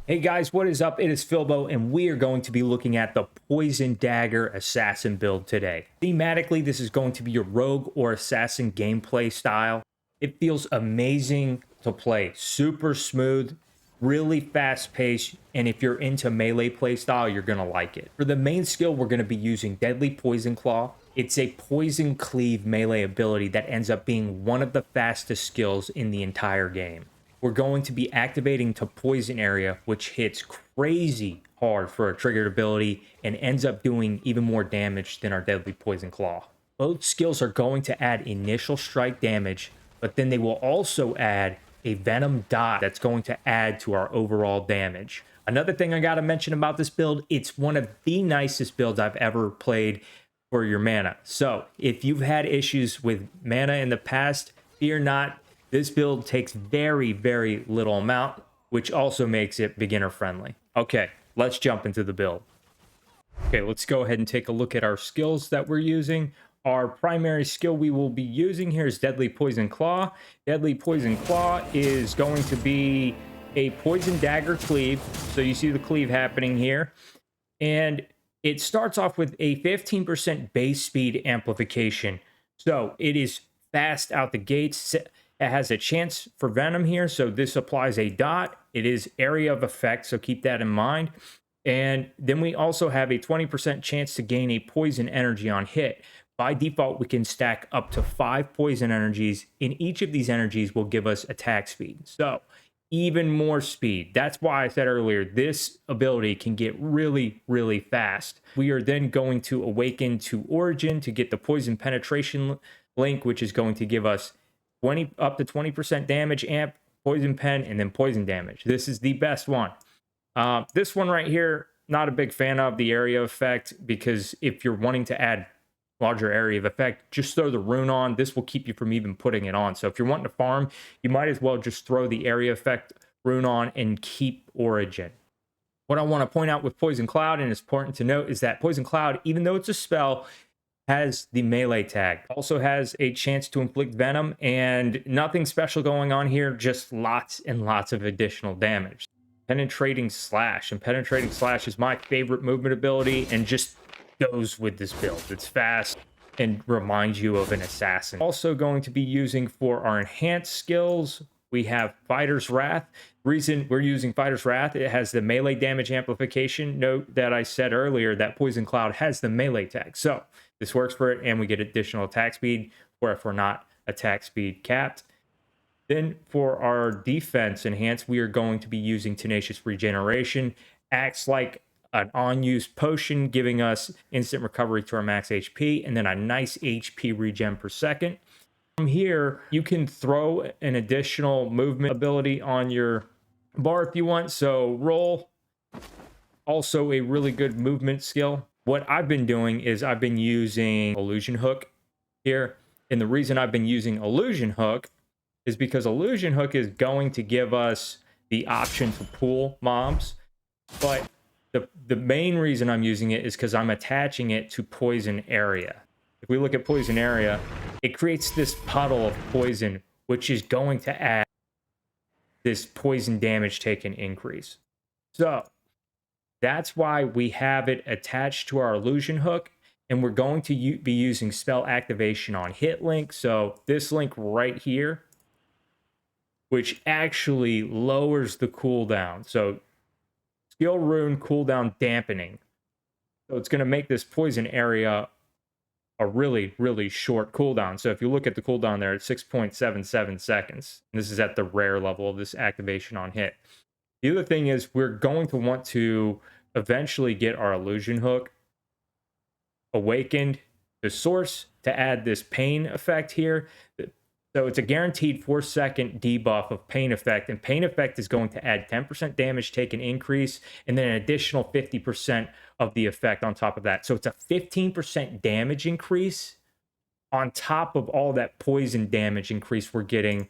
Hey guys, what is up? It is Philbo, and we are going to be looking at the Poison Dagger Assassin build today. Thematically, this is going to be your rogue or assassin gameplay style. It feels amazing to play, super smooth, really fast paced, and if you're into melee play style, you're gonna like it. For the main skill, we're gonna be using Deadly Poison Claw. It's a poison cleave melee ability that ends up being one of the fastest skills in the entire game. We're going to be activating to poison area, which hits crazy hard for a triggered ability and ends up doing even more damage than our Deadly Poison Claw. Both skills are going to add initial strike damage, but then they will also add a Venom dot that's going to add to our overall damage. Another thing I gotta mention about this build, it's one of the nicest builds I've ever played for your mana. So if you've had issues with mana in the past, fear not. This build takes very, very little amount, which also makes it beginner friendly. Okay, let's jump into the build. Okay, let's go ahead and take a look at our skills that we're using. Our primary skill we will be using here is Deadly Poison Claw. Deadly Poison Claw is going to be a Poison Dagger cleave. So you see the cleave happening here. And it starts off with a 15% base speed amplification. So it is fast out the gates. It has a chance for Venom here, so this applies a dot. It is area of effect, so keep that in mind. And then we also have a 20% chance to gain a poison energy on hit. By default, we can stack up to 5 poison energies, and each of these energies will give us attack speed. So even more speed. That's why I said earlier, this ability can get really, really fast. We are then going to awaken to Origin to get the poison penetration link, which is going to give us up to 20% damage amp, poison pen, and then poison damage. This is the best one. This one right here, not a big fan of the area effect, because if you're wanting to add larger area of effect, just throw the rune on. This will keep you from even putting it on. So if you're wanting to farm, you might as well just throw the area effect rune on and keep Origin. What I want to point out with Poison Cloud, and it's important to note, is that Poison Cloud, even though it's a spell, has the melee tag. Also has a chance to inflict venom, and nothing special going on here, just lots and lots of additional damage. Penetrating Slash, and Penetrating Slash is my favorite movement ability and just goes with this build. It's fast and reminds you of an assassin. Also going to be using for our enhanced skills, we have Fighter's Wrath. Reason we're using Fighter's Wrath, it has the melee damage amplification. Note that I said earlier that Poison Cloud has the melee tag. So this works for it, and we get additional attack speed, or if we're not attack speed capped. Then for our defense enhance, we are going to be using Tenacious Regeneration. Acts like an on-use potion, giving us instant recovery to our max HP, and then a nice HP regen per second. From here, you can throw an additional movement ability on your bar if you want. So roll, also a really good movement skill. What I've been doing is I've been using Illusion Hook here. And the reason I've been using Illusion Hook is because Illusion Hook is going to give us the option to pull mobs. But the main reason I'm using it is because I'm attaching it to Poison Area. If we look at Poison Area, it creates this puddle of poison, which is going to add this poison damage taken increase. So that's why we have it attached to our Illusion Hook, and we're going to be using spell activation on hit link. So this link right here, which actually lowers the cooldown. So skill rune cooldown dampening. So it's going to make this poison area a really, really short cooldown. So if you look at the cooldown there, it's 6.77 seconds. And this is at the rare level of this activation on hit. The other thing is we're going to want to eventually get our Illusion Hook awakened to source to add this pain effect here. So it's a guaranteed 4-second debuff of pain effect, and pain effect is going to add 10% damage taken increase, and then an additional 50% of the effect on top of that. So it's a 15% damage increase on top of all that poison damage increase we're getting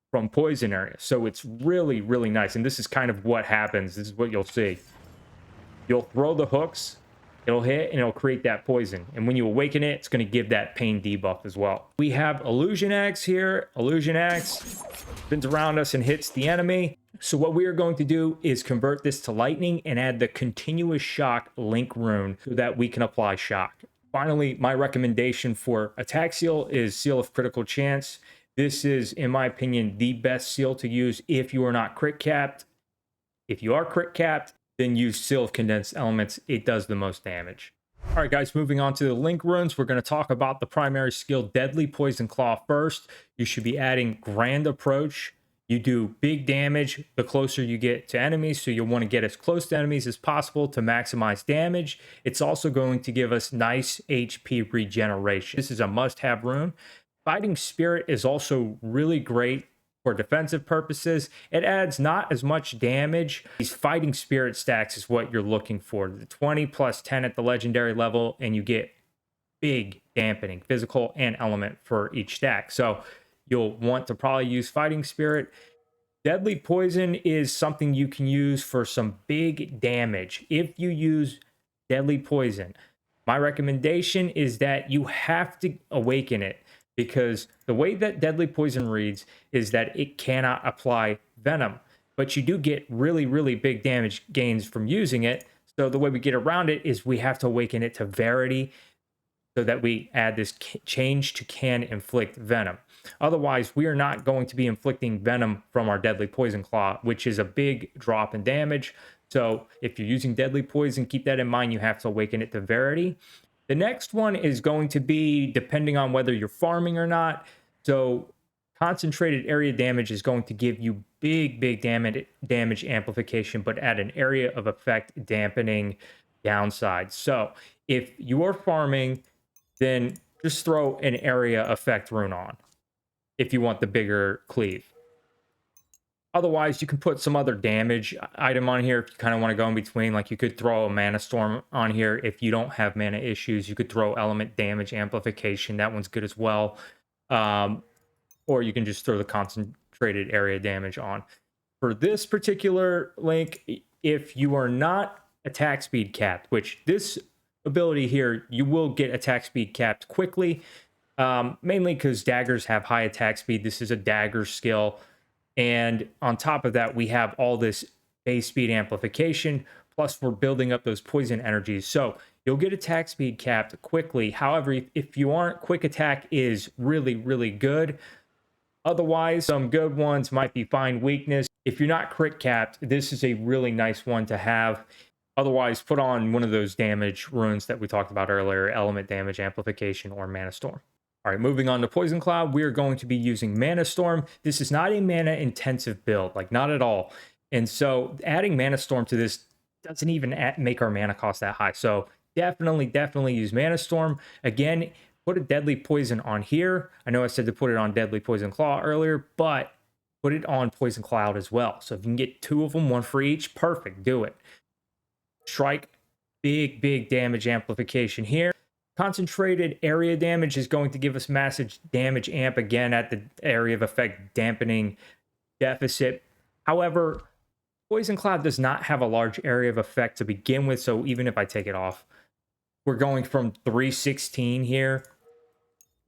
from Poison Area. So it's really, really nice. And this is kind of what happens. This is what you'll see. You'll throw the hooks, it'll hit, and it'll create that poison. And when you awaken it, it's going to give that pain debuff as well. We have Illusion Axe here. Illusion Axe spins around us and hits the enemy. So what we are going to do is convert this to lightning and add the continuous shock link rune so that we can apply shock. Finally, my recommendation for attack seal is Seal of Critical Chance. This is, in my opinion, the best seal to use if you are not crit capped. If you are crit capped, then use Seal of Condensed Elements. It does the most damage. All right, guys, moving on to the link runes, we're going to talk about the primary skill Deadly Poison Claw first. You should be adding Grand Approach. You do big damage the closer you get to enemies, so you'll want to get as close to enemies as possible to maximize damage. It's also going to give us nice HP regeneration. This is a must-have rune. Fighting Spirit is also really great for defensive purposes. It adds not as much damage. These Fighting Spirit stacks is what you're looking for. The 20 plus 10 at the legendary level, and you get big dampening, physical and element for each stack. So you'll want to probably use Fighting Spirit. Deadly Poison is something you can use for some big damage. If you use Deadly Poison, my recommendation is that you have to awaken it, because the way that Deadly Poison reads is that it cannot apply Venom, but you do get really, really big damage gains from using it. So the way we get around it is we have to awaken it to Verity, so that we add this change to can inflict Venom. Otherwise, we are not going to be inflicting Venom from our Deadly Poison Claw, which is a big drop in damage. So if you're using Deadly Poison, keep that in mind. You have to awaken it to Verity. The next one is going to be depending on whether you're farming or not. So concentrated area damage is going to give you big damage amplification, but at an area of effect dampening downside. So if you are farming, then just throw an area effect rune on if you want the bigger cleave. Otherwise, you can put some other damage item on here if you kind of want to go in between. Like you could throw a Mana Storm on here if you don't have mana issues. You could throw element damage amplification. That one's good as well. Or you can just throw the concentrated area damage on. For this particular link, if you are not attack speed capped, which this ability here, you will get attack speed capped quickly, mainly because daggers have high attack speed. This is a dagger skill, and on top of that we have all this base speed amplification, plus we're building up those poison energies, so you'll get attack speed capped quickly. However, if you aren't, quick attack is really good. Otherwise, some good ones might be Find Weakness. If you're not crit capped, this is a really nice one to have. Otherwise, put on one of those damage runes that we talked about earlier, element damage amplification or Mana Storm. All right, moving on to Poison Cloud, we are going to be using Mana Storm. This is not a mana intensive build, like not at all. And so adding Mana Storm to this doesn't even make our mana cost that high. So definitely use Mana Storm. Again, put a Deadly Poison on here. I know I said to put it on Deadly Poison Claw earlier, but put it on Poison Cloud as well. So if you can get two of them, one for each, perfect, do it. Strike, big damage amplification here. Concentrated area damage is going to give us massive damage amp again at the area of effect dampening deficit. However, Poison Cloud does not have a large area of effect to begin with, so even if I take it off, we're going from 316 here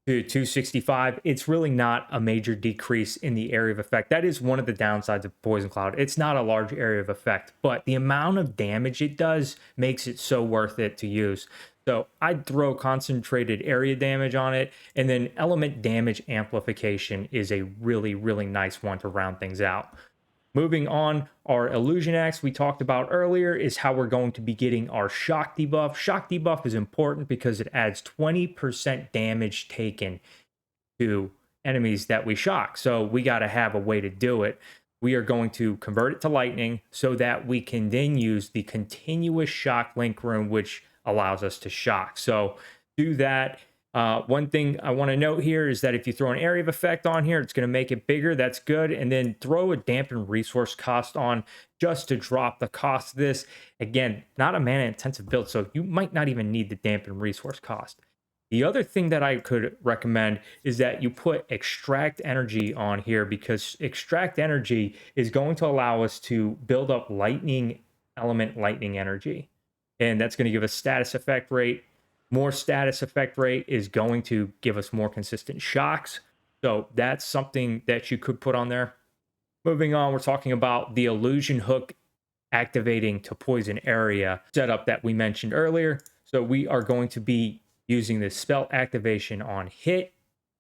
to 265. It's really not a major decrease in the area of effect. That is one of the downsides of Poison Cloud. It's not a large area of effect, but the amount of damage it does makes it so worth it to use. So I'd throw concentrated area damage on it, and then element damage amplification is a really nice one to round things out. Moving on, our Illusion Axe we talked about earlier is how we're going to be getting our shock debuff. Shock debuff is important because it adds 20% damage taken to enemies that we shock. So we got to have a way to do it. We are going to convert it to lightning so that we can then use the continuous shock link rune, which allows us to shock. So do that. One thing I want to note here is that if you throw an area of effect on here, it's going to make it bigger. That's good. And then throw a dampened resource cost on just to drop the cost of this. Again, not a mana intensive build, so you might not even need the dampened resource cost. The other thing that I could recommend is that you put extract energy on here, because extract energy is going to allow us to build up lightning energy. And that's going to give us status effect rate. More status effect rate is going to give us more consistent shocks. So that's something that you could put on there. Moving on, we're talking about the illusion hook activating to poison area setup that we mentioned earlier. So we are going to be using this spell activation on hit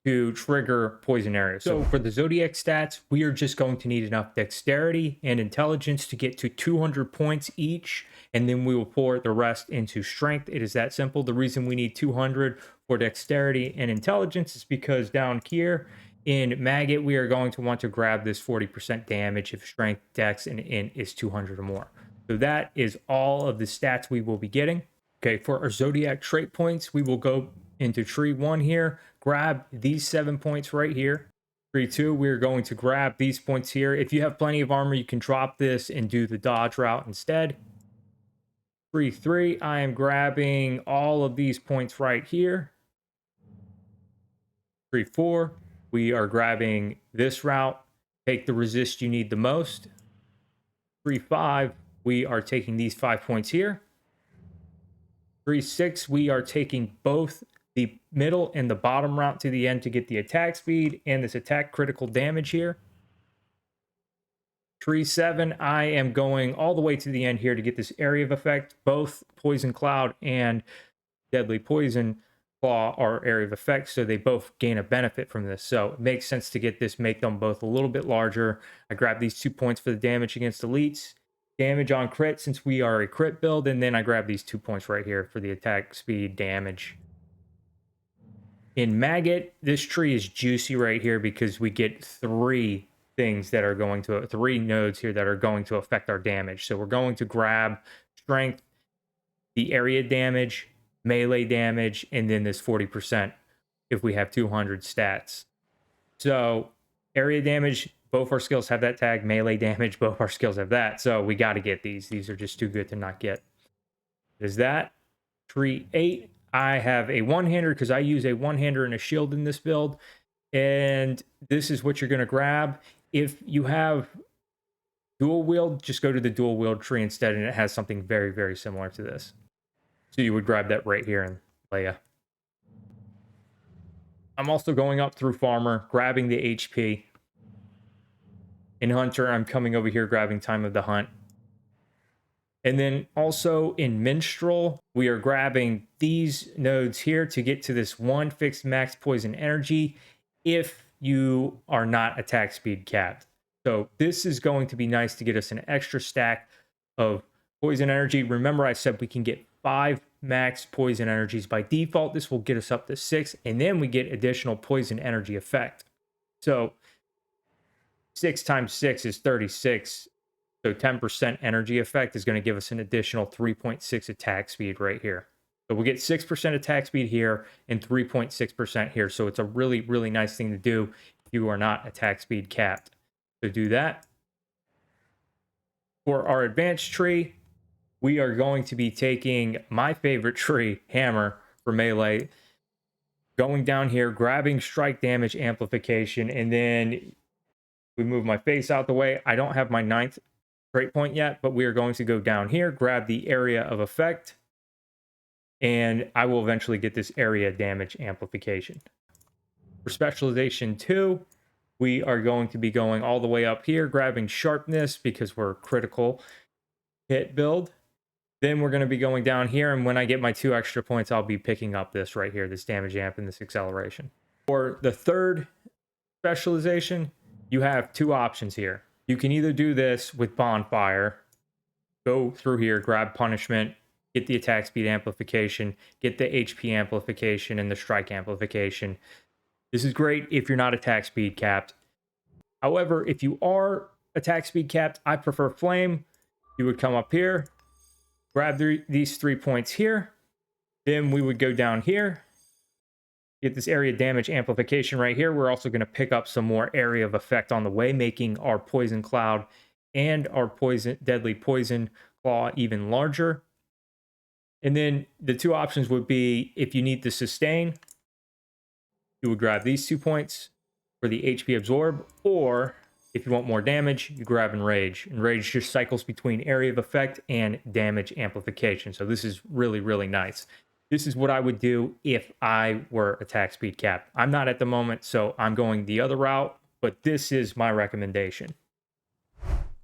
to trigger poison area. So for the zodiac stats, we are just going to need enough dexterity and intelligence to get to 200 points each, and then we will pour the rest into strength. It is that simple. The reason we need 200 for dexterity and intelligence is because down here in maggot, we are going to want to grab this 40% damage if strength, dex, and int is 200 or more. So that is all of the stats we will be getting. Okay, for our zodiac trait points, we will go into tree 1 here, grab these 7 points right here. Tree 2, we're going to grab these points here. If you have plenty of armor, you can drop this and do the dodge route instead. Tree 3, I am grabbing all of these points right here. Tree 4, we are grabbing this route. Take the resist you need the most. Tree 5, we are taking these 5 points here. Tree 6, we are taking both the middle and the bottom route to the end to get the attack speed and this attack critical damage here. Tree 7, I am going all the way to the end here to get this area of effect. Both Poison Cloud and Deadly Poison Claw are area of effect, so they both gain a benefit from this. So it makes sense to get this, make them both a little bit larger. I grab these 2 points for the damage against elites. Damage on crit since we are a crit build, and then I grab these 2 points right here for the attack speed damage. In maggot, this tree is juicy right here because we get 3 things that are going to 3 nodes here that are going to affect our damage. So we're going to grab strength, the area damage, melee damage, and then this 40% if we have 200 stats. So area damage, both our skills have that tag. Melee damage, both our skills have that. So we got to get these. These are just too good to not get. Is that tree 8? I have a one-hander because I use a one-hander and a shield in this build. And this is what you're going to grab. If you have dual wield, just go to the dual wield tree instead, and it has something very, very similar to this. So you would grab that right here in Leia. I'm also going up through Farmer, grabbing the HP. In Hunter, I'm coming over here, grabbing Time of the Hunt. And then also in Minstrel, we are grabbing these nodes here to get to this 1 fixed max poison energy if you are not attack speed capped. So this is going to be nice to get us an extra stack of poison energy. Remember, I said we can get 5 max poison energies by default. This will get us up to 6, and then we get additional poison energy effect. So 6 times 6 is 36. So 10% energy effect is going to give us an additional 3.6 attack speed right here. So we'll get 6% attack speed here and 3.6% here. So it's a really, really nice thing to do if you are not attack speed capped. So do that. For our advanced tree, we are going to be taking my favorite tree, Hammer, for melee. Going down here, grabbing strike damage amplification, and then we move my face out the way. I don't have my 9th trait point yet, but we are going to go down here, grab the area of effect, and I will eventually get this area damage amplification. For specialization 2, we are going to be going all the way up here, grabbing sharpness because we're critical hit build. Then we're going to be going down here, and when I get my 2 extra points, I'll be picking up this right here, this damage amp and this acceleration. For the 3rd specialization, you have 2 options here. You can either do this with Bonfire, go through here, grab Punishment, get the attack speed amplification, get the HP amplification and the strike amplification. This is great if you're not attack speed capped. However, if you are attack speed capped, I prefer Flame. You would come up here, grab these 3 points here. Then we would go down here, get this area damage amplification right here. We're also going to pick up some more area of effect on the way, making our Poison Cloud and our Deadly Poison Claw even larger. And then the 2 options would be, if you need to sustain, you would grab these 2 points for the HP absorb, or if you want more damage, you grab Enrage. Enrage just cycles between area of effect and damage amplification. So this is really, really nice. This is what I would do if I were attack speed capped. I'm not at the moment, so I'm going the other route, but this is my recommendation.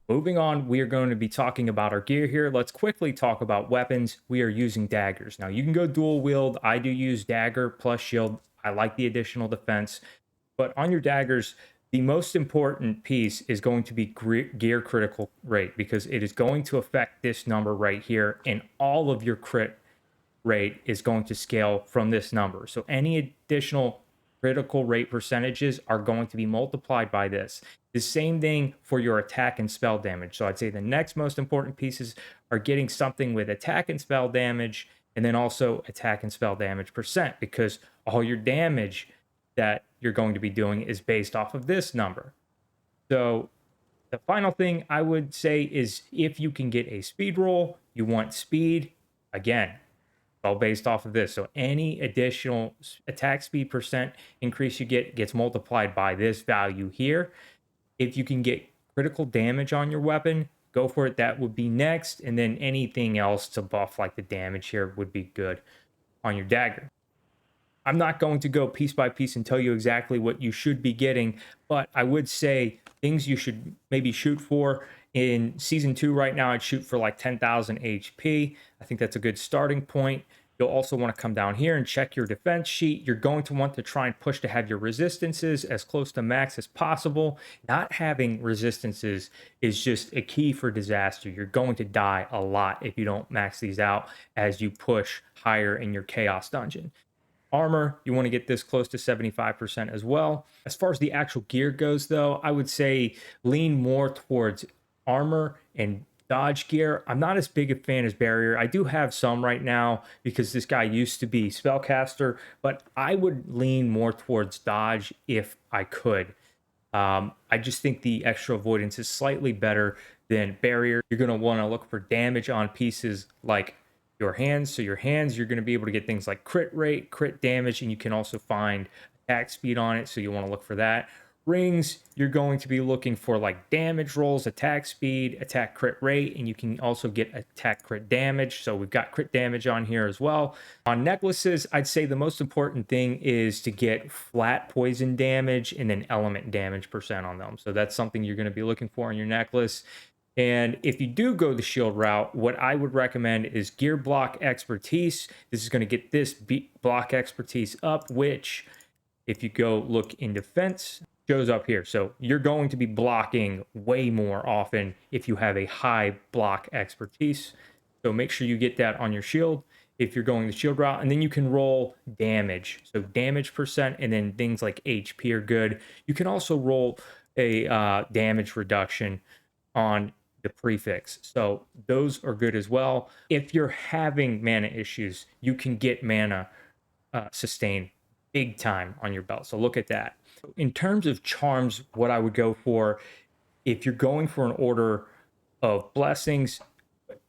Moving on, we are going to be talking about our gear here. Let's quickly talk about weapons. We are using daggers. Now, you can go dual wield. I do use dagger plus shield. I like the additional defense. But on your daggers, the most important piece is going to be gear critical rate, because it is going to affect this number right here, and all of your crit rate is going to scale from this number. So any additional critical rate percentages are going to be multiplied by this. The same thing for your attack and spell damage. So I'd say the next most important pieces are getting something with attack and spell damage, and then also attack and spell damage percent, because all your damage that you're going to be doing is based off of this number. So the final thing I would say is, if you can get a speed roll, you want speed. Again, all based off of this. So any additional attack speed percent increase you get gets multiplied by this value here. If you can get critical damage on your weapon, go for it. That would be next. And then anything else to buff like the damage here would be good on your dagger. I'm not going to go piece by piece and tell you exactly what you should be getting, but I would say things you should maybe shoot for. In season 2 right now, I'd shoot for like 10,000 HP. I think that's a good starting point. You'll also want to come down here and check your defense sheet. You're going to want to try and push to have your resistances as close to max as possible. Not having resistances is just a key for disaster. You're going to die a lot if you don't max these out as you push higher in your chaos dungeon. Armor, you want to get this close to 75% as well. As far as the actual gear goes, though, I would say lean more towards armor and dodge gear. I'm not as big a fan as barrier. I do have some right now because this guy used to be spellcaster, but I would lean more towards dodge if I could. I just think the extra avoidance is slightly better than barrier. You're going to want to look for damage on pieces like your hands. So your hands, you're going to be able to get things like crit rate, crit damage, and you can also find attack speed on it. So you want to look for that. Rings, you're going to be looking for like damage rolls, attack speed, attack crit rate, and you can also get attack crit damage. So we've got crit damage on here as well. On necklaces, I'd say the most important thing is to get flat poison damage and then element damage percent on them. So that's something you're going to be looking for in your necklace. And if you do go the shield route, what I would recommend is gear block expertise. This is going to get this block expertise up, which if you go look in defense, shows up here. So you're going to be blocking way more often if you have a high block expertise. So make sure you get that on your shield if you're going the shield route. And then you can roll damage. So damage percent, and then things like HP are good. You can also roll a damage reduction on the prefix. So those are good as well. If you're having mana issues, you can get mana sustain big time on your belt. So look at that. In terms of charms, what I would go for, if you're going for an order of blessings,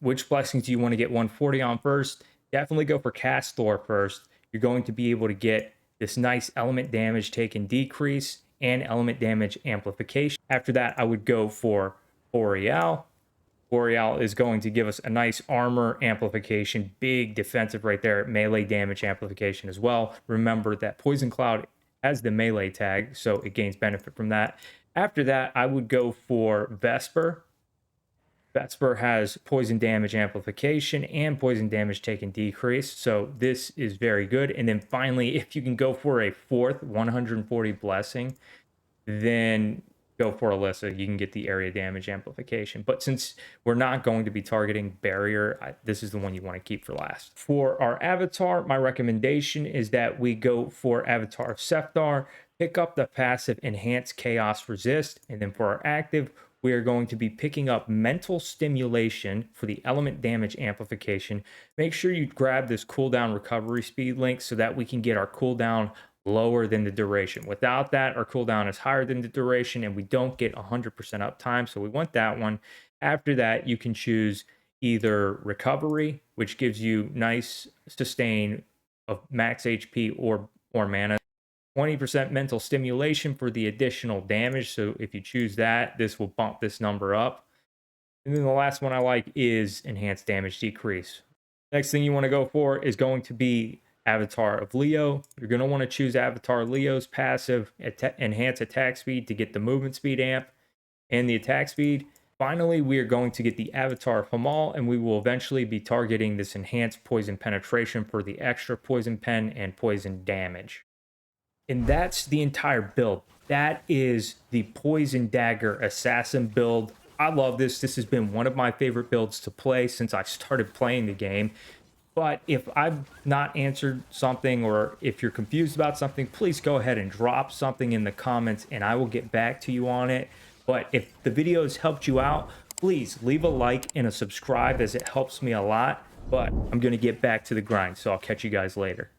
which blessings do you want to get 140 on first? Definitely go for Castor first. You're going to be able to get this nice element damage taken decrease and element damage amplification. After that, I would go for Boreal. Boreal is going to give us a nice armor amplification, big defensive right there, melee damage amplification as well. Remember that Poison Cloud has the melee tag, so it gains benefit from that. After that, I would go for Vesper. Vesper has poison damage amplification and poison damage taken decrease, so this is very good. And then finally, if you can go for a fourth 140 blessing, then go for Alyssa. You can get the area damage amplification. But since we're not going to be targeting barrier, this is the one you want to keep for last. For our avatar, my recommendation is that we go for Avatar of Seftar, pick up the passive Enhance Chaos Resist, and then for our active, we are going to be picking up Mental Stimulation for the element damage amplification. Make sure you grab this cooldown recovery speed link so that we can get our cooldown lower than the duration. Without that, our cooldown is higher than the duration and we don't get 100% uptime, so we want that one. After that, you can choose either recovery, which gives you nice sustain of max HP or mana, 20% mental stimulation for the additional damage. So if you choose that, this will bump this number up. And then the last one I like is enhanced damage decrease. Next thing you want to go for is going to be Avatar of Leo. You're going to want to choose Avatar Leo's passive enhance attack speed to get the movement speed amp and the attack speed. Finally, we are going to get the avatar of Hamal, and we will eventually be targeting this enhanced poison penetration for the extra poison pen and poison damage. And that's the entire build. That is the Poison Dagger Assassin build. I love this. This has been one of my favorite builds to play since I started playing the game. But if I've not answered something or if you're confused about something, please go ahead and drop something in the comments and I will get back to you on it. But if the video has helped you out, please leave a like and a subscribe as it helps me a lot. But I'm going to get back to the grind, so I'll catch you guys later.